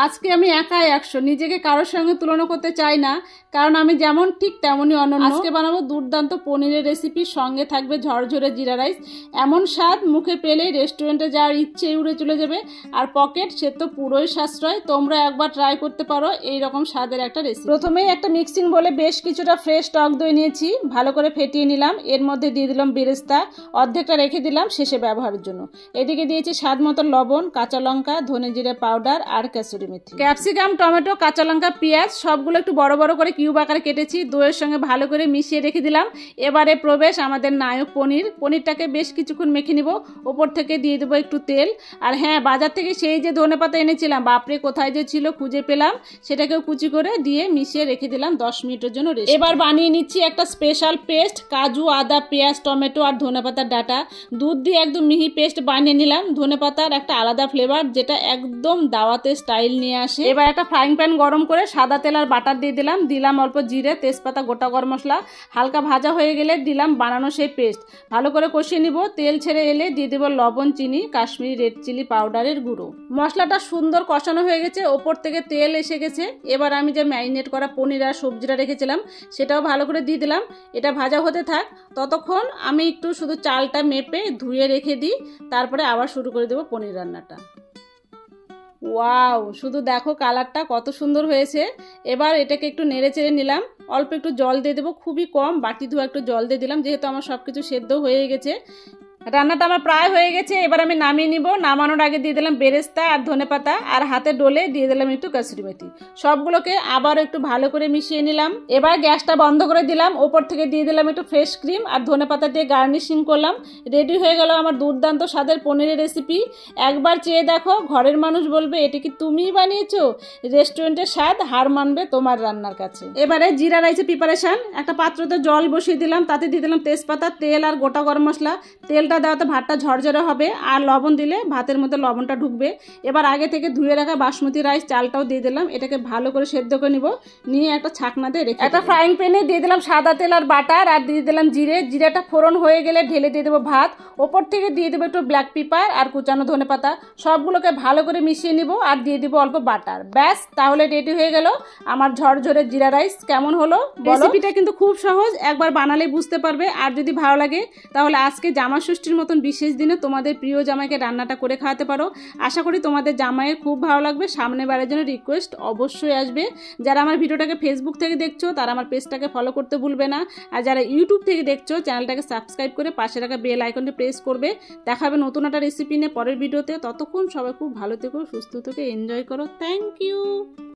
আজকে আমি একাই 100, নিজেকে কারোর সঙ্গে তুলনা করতে চাই না, কারণ আমি যেমন ঠিক তেমনই অনন্য। আজকে বানাবো দুর্দান্ত পনিরের রেসিপি, সঙ্গে থাকবে ঝরঝরে জিরা রাইস। এমন স্বাদ মুখে পেলেই রেস্টুরেন্টে যাওয়ার ইচ্ছে উড়ে চলে যাবে, আর পকেট সে তো পুরোই সাশ্রয়। তোমরা একবার ট্রাই করতে পারো এই রকম স্বাদের একটা রেসিপি। প্রথমেই একটা মিক্সিং বলে বেশ কিছুটা ফ্রেশ টক দই নিয়েছি, ভালো করে ফেটিয়ে নিলাম। এর মধ্যে দিয়ে দিলাম বেরেস্তা, অর্ধেকটা রেখে দিলাম শেষে ব্যবহারের জন্য। এদিকে দিয়েছি স্বাদ মতো লবণ, কাঁচা লঙ্কা, ধনে জিরে পাউডার আর কাসুরি মেথি, ক্যাপসিকাম, টমেটো, কাঁচা লঙ্কা, পেঁয়াজ সবগুলো একটু বড় বড় করে কিউব আকারে কেটেছি। দইয়ের সঙ্গে ভালো করে মিশিয়ে রেখে দিলাম। এবারে প্রবেশ আমাদের নায়ক পনির। পনিরটাকে বেশ কিছুক্ষণ মেখে নিব। ওপর থেকে দিয়ে দেবো একটু তেল। আর হ্যাঁ, বাজার থেকে সেই যে ধনেপাতা এনেছিলাম, বাপরে কোথায় যে ছিল খুঁজে পেলাম, সেটাকেও কুচি করে দিয়ে মিশিয়ে রেখে দিলাম 10 মিনিটের জন্য। এবার বানিয়ে নিচ্ছি একটা স্পেশাল পেস্ট, কাজু, আদা, পেঁয়াজ, টমেটো আর ধনেপাতার ডাটা। দুধ দিয়ে একদম মিহি পেস্ট বানিয়ে নিলাম। ধনেপাতার একটা আলাদা ফ্লেভার, যেটা একদম দাওয়াতে স্টাইল নিয়ে আসে। এবার একটা ফ্রাইং প্যান গরম করে সাদা তেল আর বাটার দিয়ে দিলাম। দিলাম অল্প জিরে, তেজপাতা, গোটা গরম মশলা। হালকা ভাজা হয়ে গেলে দিলাম বানানো সেই পেস্ট। ভালো করে কষিয়ে নিব। তেল ছেড়ে এলে দিয়ে দেবো লবণ, চিনি, কাশ্মীরি রেড চিলি পাউডারের গুঁড়ো। মশলাটা সুন্দর কষানো হয়ে গেছে, ওপর থেকে তেল এসে গেছে। এবার আমি যে ম্যারিনেট করা পনির আর সবজিটা রেখেছিলাম, সেটাও ভালো করে দিয়ে দিলাম। এটা ভাজা হতে থাক। ততক্ষণ আমি একটু শুধু চালটা মেপে ধুয়ে রেখে দিই, তারপরে আবার শুরু করে দেবো পনির রান্নাটা। ওয়াও, শুধু দেখো কালারটা কত সুন্দর হয়েছে। এবার এটাকে একটু নেড়ে চেড়ে নিলাম। অল্প একটু জল দিয়ে দেবো, খুবই কম, বাটি ধোয়া একটু জল দিয়ে দিলাম, যেহেতু আমার সব কিছু সেদ্ধ হয়ে গেছে। রান্নাটা আমার প্রায় হয়ে গেছে। এবার আমি নামিয়ে নিব। নামানোর আগে দিয়ে দিলাম বেরেস্তা আর ধনেপাতা, আর হাতে ডলে দিয়ে দিলাম একটু কাসুরি মেথি। সবগুলোকে আবার একটু ভালো করে মিশিয়ে নিলাম। এবার গ্যাসটা বন্ধ করে দিলাম। ওপর থেকে দিয়ে দিলাম একটু ফ্রেশ ক্রিম আর ধনেপাতা দিয়ে গার্নিশিং করলাম। রেডি হয়ে গেল আমার দুর্দান্ত স্বাদের পনিরের রেসিপি। একবার চেয়ে দেখো, ঘরের মানুষ বলবে এটা কি তুমিই বানিয়েছো। রেস্টুরেন্টের স্বাদ হার মানবে তোমার রান্নার কাছে। এবারে জিরা রাইসের প্রিপারেশন। একটা পাত্রতে জল বসিয়ে দিলাম, তাতে দিয়ে দিলাম তেজপাতা, তেল আর গোটা গরম মশলা। তেলটা দেওয়াতে ভাতটা ঝরঝরে হবে, আর লবণ দিলে ভাতের মধ্যে লবণটা ঢুকবে। এবার আগে থেকে ধুয়ে রাখা বাসমতি রাইস চালটাও দিয়ে দিলাম। এটাকে ভালো করে সেদ্ধ করে নিব। নিয়ে একটা ছাকনা দিয়ে রেখে একটা ফ্রাইং প্যানে দিয়ে দিলাম সাদা তেল আর বাটার, আর দিয়ে দিলাম জিরে। জিরাটা ফোড়ন হয়ে গেলে ঢেলে দিয়ে দেবো ভাত। ওপর থেকে দিয়ে দেবো একটু ব্ল্যাক পেপার আর কুচানো ধনেপাতা। সবগুলোকে ভালো করে মিশিয়ে নিব, আর দিয়ে দিব অল্প বাটার। ব্যাস, তাহলে রেডি হয়ে গেল আমার ঝরঝরে জিরা রাইস। কেমন হলো? রেসিপিটা কিন্তু খুব সহজ, একবার বানালেই বুঝতে পারবে। আর যদি ভালো লাগে তাহলে আজকে জামা ষষ্ঠীর মতন বিশেষ দিনে তোমাদের প্রিয় জামাইকে রান্নাটা করে খাওয়াতে পারো। আশা করি তোমাদের জামাইয়ের খুব ভালো লাগবে। সামনে বারের জন্য রিকোয়েস্ট অবশ্যই আসবে। যারা আমার ভিডিওটাকে ফেসবুক থেকে দেখছো, তারা আমার পেজটাকে ফলো করতে ভুলবে না। আর যারা ইউটিউব থেকে দেখছো, চ্যানেলটাকে সাবস্ক্রাইব করে পাশে রাখা বেল আইকনটি প্রেস করবে। দেখা হবে নতুন একটা রেসিপি নিয়ে পরের ভিডিওতে। ততক্ষণ সবাই খুব ভালো থেকো, সুস্থ থেকো, এনজয় করো। Thank you.